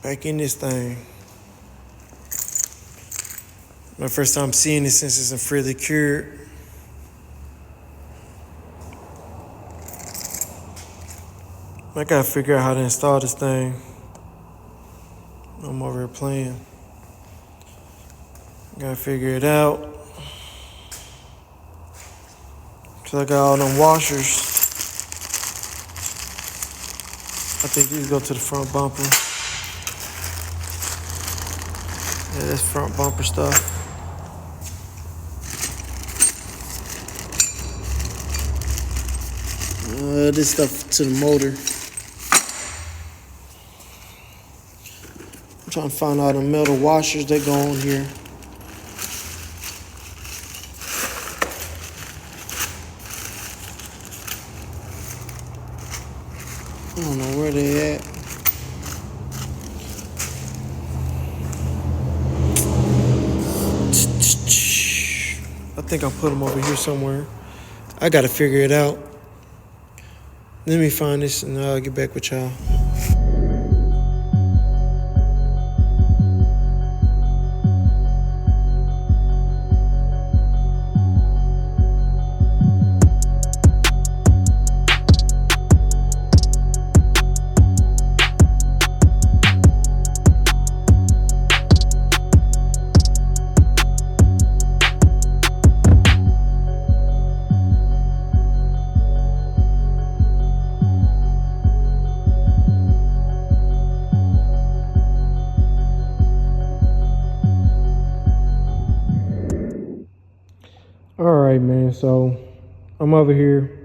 back in this thing. My first time seeing it since it's fairly cured. I gotta figure out how to install this thing. I'm over here playing. Gotta figure it out. So I got all them washers. I think these go to the front bumper. Yeah, that's front bumper stuff. This stuff to the motor. I'm trying to find all the metal washers that go on here. I don't know where they at. I think I'll put them over here somewhere. I gotta figure it out. Let me find this and I'll get back with y'all. Alright, man, so I'm over here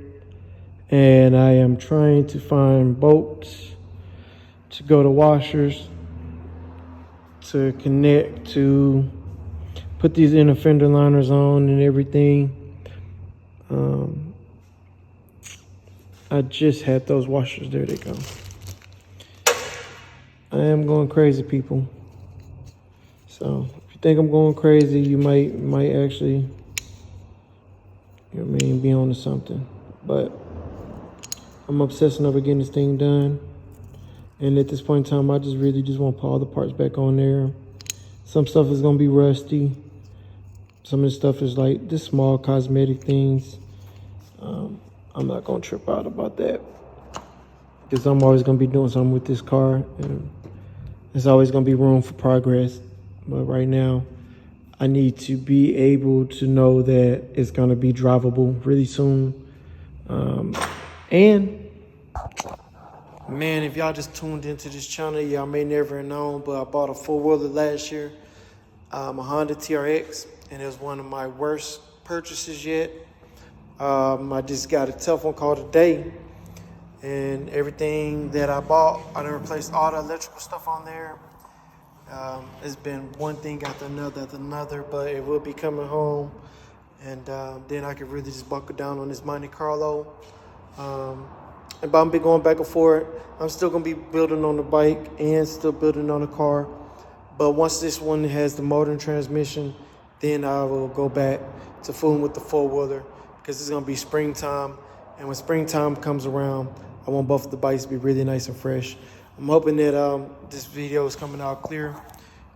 and I am trying to find bolts to go to washers to connect to put these inner fender liners on and everything. I just had those washers. There they go. I am going crazy, people. So if you think I'm going crazy, you might actually, you know what I mean, be on to something. But I'm obsessing over getting this thing done. And at this point in time, I just really want to put all the parts back on there. Some stuff is going to be rusty. Some of the stuff is like just small cosmetic things. I'm not going to trip out about that, because I'm always going to be doing something with this car. And there's always going to be room for progress. But right now, I need to be able to know that it's going to be drivable really soon. And man, if y'all just tuned into this channel, y'all may never have known, but I bought a four-wheeler last year, a Honda TRX, and it was one of my worst purchases yet. I just got a telephone call today, and everything that I bought, I done replaced all the electrical stuff on there. It's been one thing after another, but it will be coming home, and then I can really just buckle down on this Monte Carlo. But I'm be going back and forth. I'm still gonna be building on the bike and still building on the car. But once this one has the motor and transmission, then I will go back to fooling with the four-wheeler, because it's gonna be springtime. And when springtime comes around, I want both of the bikes to be really nice and fresh. I'm hoping that this video is coming out clear.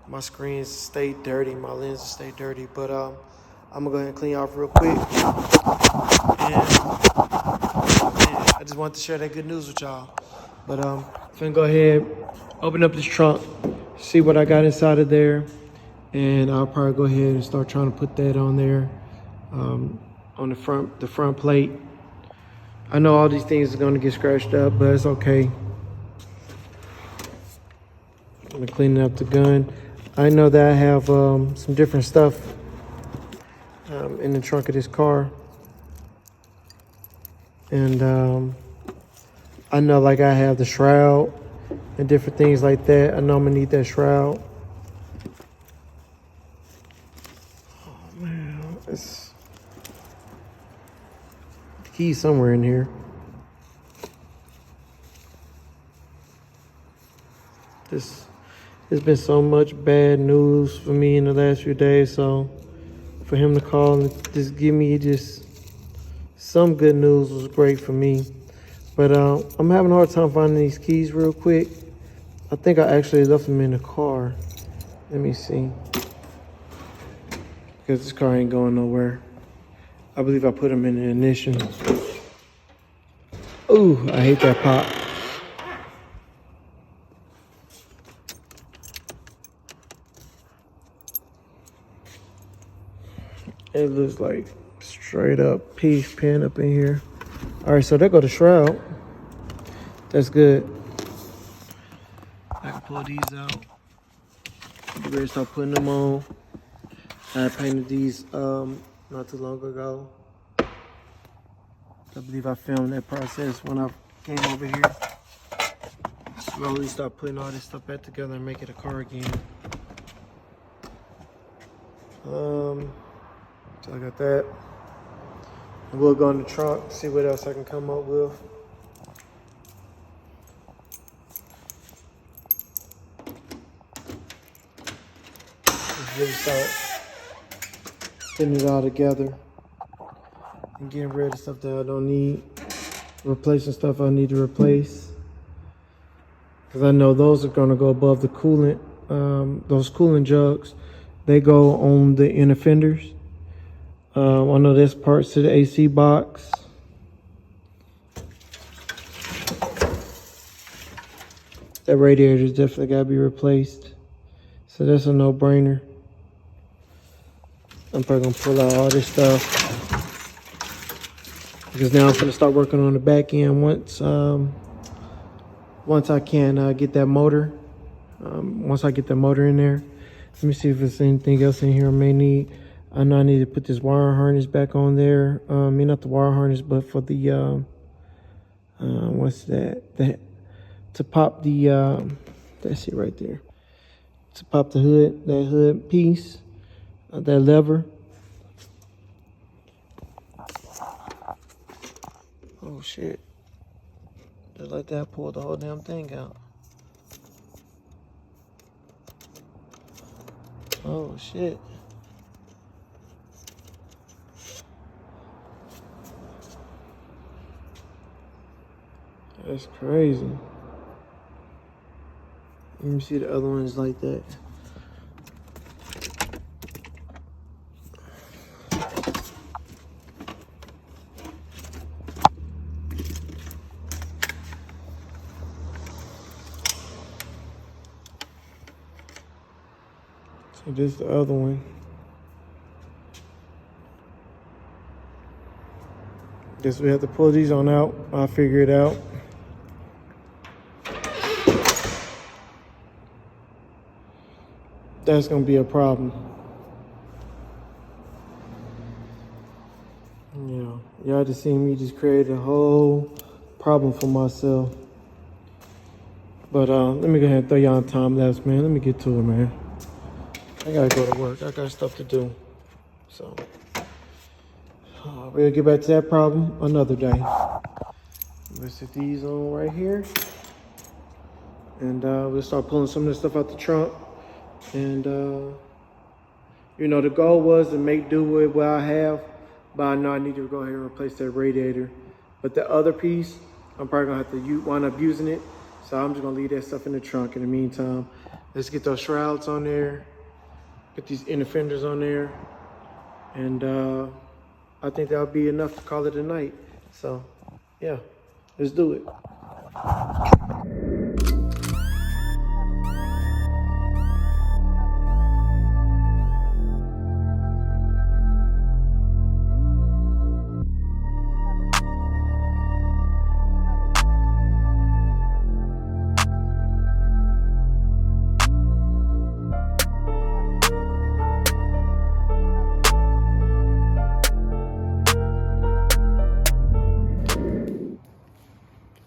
My screens stay dirty, my lenses stay dirty, but I'm gonna go ahead and clean off real quick. And I just wanted to share that good news with y'all. But I'm gonna go ahead, open up this trunk, see what I got inside of there, and I'll probably go ahead and start trying to put that on there, on the front plate. I know all these things are gonna get scratched up, but it's okay. I'm gonna clean up the gun. I know that I have some different stuff in the trunk of this car. And I know, like, I have the shroud and different things like that. I know I'm gonna need that shroud. Oh man, it's the key's somewhere in here. There's been so much bad news for me in the last few days, so for him to call and just give me just some good news was great for me. But I'm having a hard time finding these keys real quick. I think I actually left them in the car. Let me see. Because this car ain't going nowhere. I believe I put them in the ignition. Ooh, I hate that pop. It looks like straight up peach pen up in here. All right, so there go the shroud. That's good. I can pull these out. Get ready to start putting them on. I painted these not too long ago. I believe I filmed that process when I came over here. Slowly start putting all this stuff back together and make it a car again. So I got that. And we'll go in the trunk, see what else I can come up with. Just really start putting it all together and getting rid of stuff that I don't need. Replacing stuff I need to replace. Because I know those are going to go above the coolant. Those coolant jugs, they go on the inner fenders. I know there's parts to the AC box. That radiator's definitely got to be replaced. So that's a no-brainer. I'm probably going to pull out all this stuff. Because now I'm going to start working on the back end once I can get that motor. Once I get that motor in there. Let me see if there's anything else in here I may need. I know I need to put this wire harness back on there. I mean, not the wire harness, but for the, what's that? To pop the, that's it right there. To pop the hood, that hood piece, that lever. Oh shit. Just like that, pull the whole damn thing out. Oh shit. That's crazy. Let me see the other ones like that. So this is the other one. Guess we have to pull these on out. I'll figure it out. That's gonna be a problem. Yeah, y'all just seen me just create a whole problem for myself. But let me go ahead and throw y'all on time lapse, man. Let me get to it, man. I gotta go to work. I got stuff to do. So we'll get back to that problem another day. We'll set these on right here. And we'll start pulling some of this stuff out the trunk. And, you know, the goal was to make do with what I have, but I know I need to go ahead and replace that radiator. But the other piece, I'm probably gonna have to wind up using it. So I'm just gonna leave that stuff in the trunk in the meantime. Let's get those shrouds on there, get these inner fenders on there. And I think that'll be enough to call it a night. So yeah, let's do it.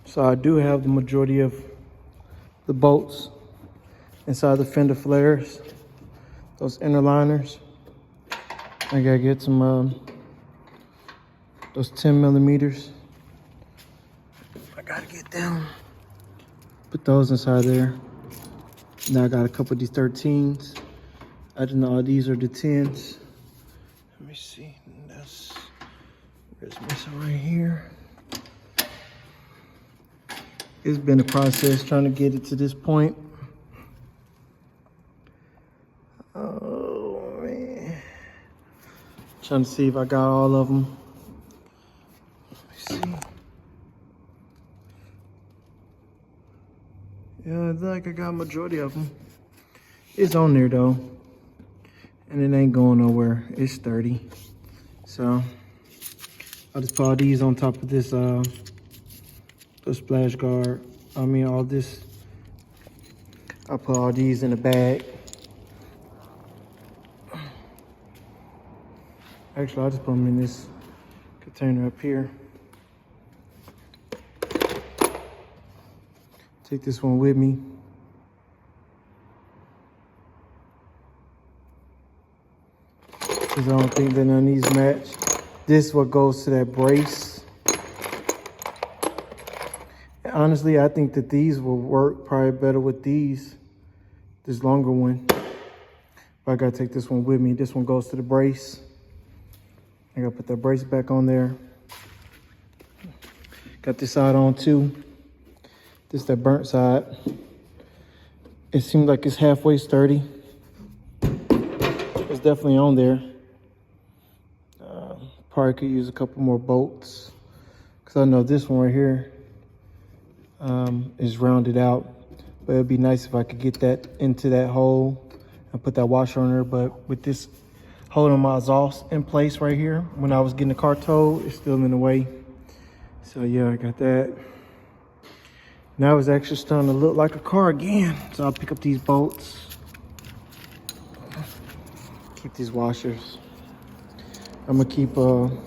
So I do have the majority of the bolts inside the fender flares, those inner liners. I gotta get some those 10 millimeters. I gotta get them. Put those inside there. Now I got a couple of these 13s. I didn't know these are the 10s. Let me see. Where's missing right here. It's been a process trying to get it to this point. Trying to see if I got all of them. Let me see. Yeah, I feel like I got a majority of them. It's on there though, and it ain't going nowhere. It's sturdy. So I'll just put all these on top of this the splash guard. I mean, all this. I'll put all these in a bag. Actually, I'll just put them in this container up here. Take this one with me. Because I don't think that none of these match. This is what goes to that brace. And honestly, I think that these will work probably better with these. This longer one. But I gotta take this one with me. This one goes to the brace. I gotta put that brace back on there. Got this side on too. This is that burnt side. It seems like it's halfway sturdy. It's definitely on there. Probably could use a couple more bolts. Cause I know this one right here is rounded out. But it'd be nice if I could get that into that hole and put that washer on there. But with this holding my exhaust in place right here, when I was getting the car towed, it's still in the way. So yeah, I got that. Now it's actually starting to look like a car again. So I'll pick up these bolts. Keep these washers. I'm gonna keep on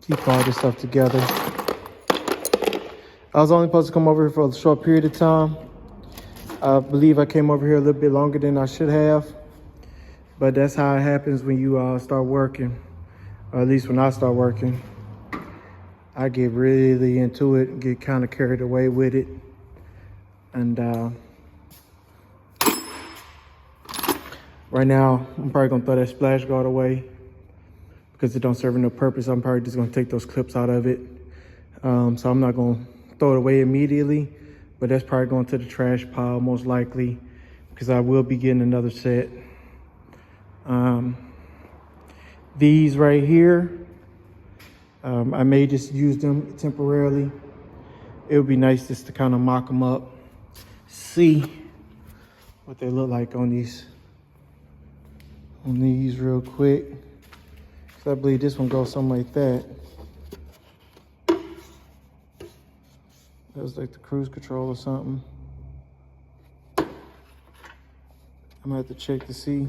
keep all this stuff together. I was only supposed to come over here for a short period of time. I believe I came over here a little bit longer than I should have. But that's how it happens when you start working. Or at least when I start working. I get really into it and get kind of carried away with it. And right now, I'm probably gonna throw that splash guard away because it don't serve no purpose. I'm probably just gonna take those clips out of it. So I'm not gonna throw it away immediately, but that's probably going to the trash pile most likely because I will be getting another set. These right here, I may just use them temporarily. It would be nice just to kind of mock them up, see what they look like on these real quick. So I believe this one goes something like that. That was like the cruise control or something. I'm gonna have to check to see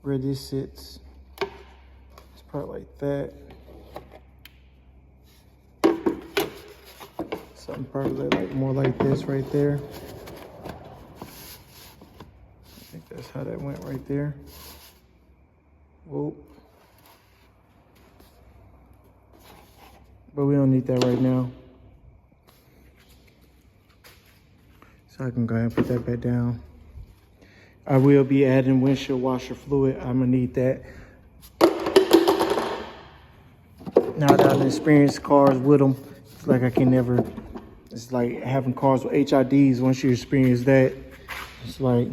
where this sits. It's probably like that. Something probably like more like this right there. I think that's how that went right there. Whoa. But we don't need that right now. So I can go ahead and put that back down. I will be adding windshield washer fluid. I'm gonna need that. Now that I've experienced cars with them, it's like I can never, it's like having cars with HIDs. Once you experience that, it's like,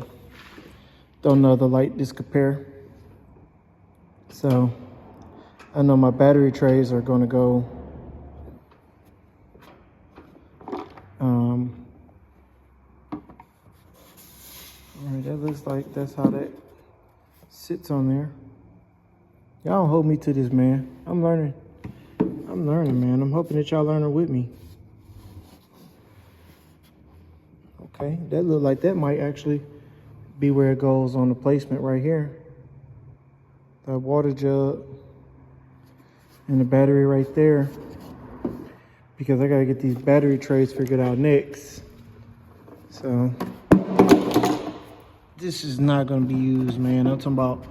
don't know the light just compare. So I know my battery trays are gonna go, all right, that looks like that's how that sits on there. Y'all don't hold me to this, man. I'm learning, man. I'm hoping that y'all learning with me. Okay, that look like that might actually be where it goes on the placement right here. The water jug and the battery right there. Because I gotta get these battery trays figured out next. So this is not gonna be used, man. I'm talking about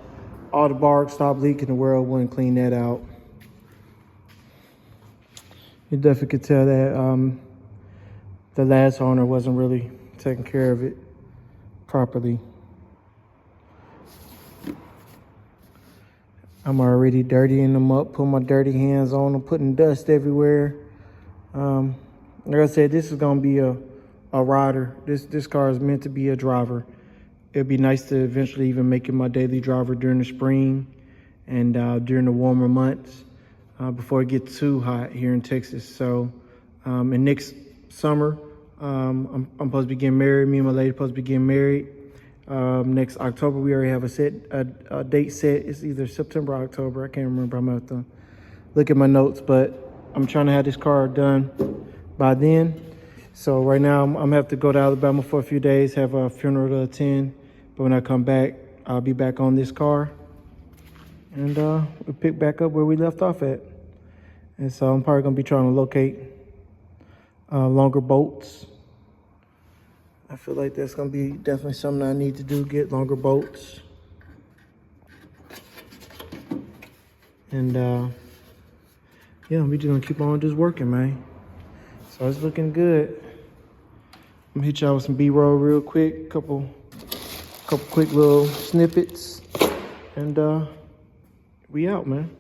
all the bark stop leaking, the world wouldn't clean that out. You definitely could tell that the last owner wasn't really taking care of it properly. I'm already dirtying them up, putting my dirty hands on them, putting dust everywhere. Like I said, this is gonna be a a rider. This car is meant to be a driver. It'd be nice to eventually even make it my daily driver during the spring and during the warmer months before it gets too hot here in Texas. So, and next summer, I'm supposed to be getting married. Me and my lady supposed to be getting married. Next October, we already have a date set. It's either September or October. I can't remember. I'm going to have to look at my notes, but I'm trying to have this car done by then. So right now, I'm going to have to go to Alabama for a few days, have a funeral to attend. But when I come back, I'll be back on this car. And we'll pick back up where we left off at. And so I'm probably going to be trying to locate longer bolts. I feel like that's going to be definitely something I need to do, get longer bolts. And yeah, we just going to keep on just working, man. So it's looking good. I'm gonna hit y'all with some B-roll real quick, couple quick little snippets, and we out, man.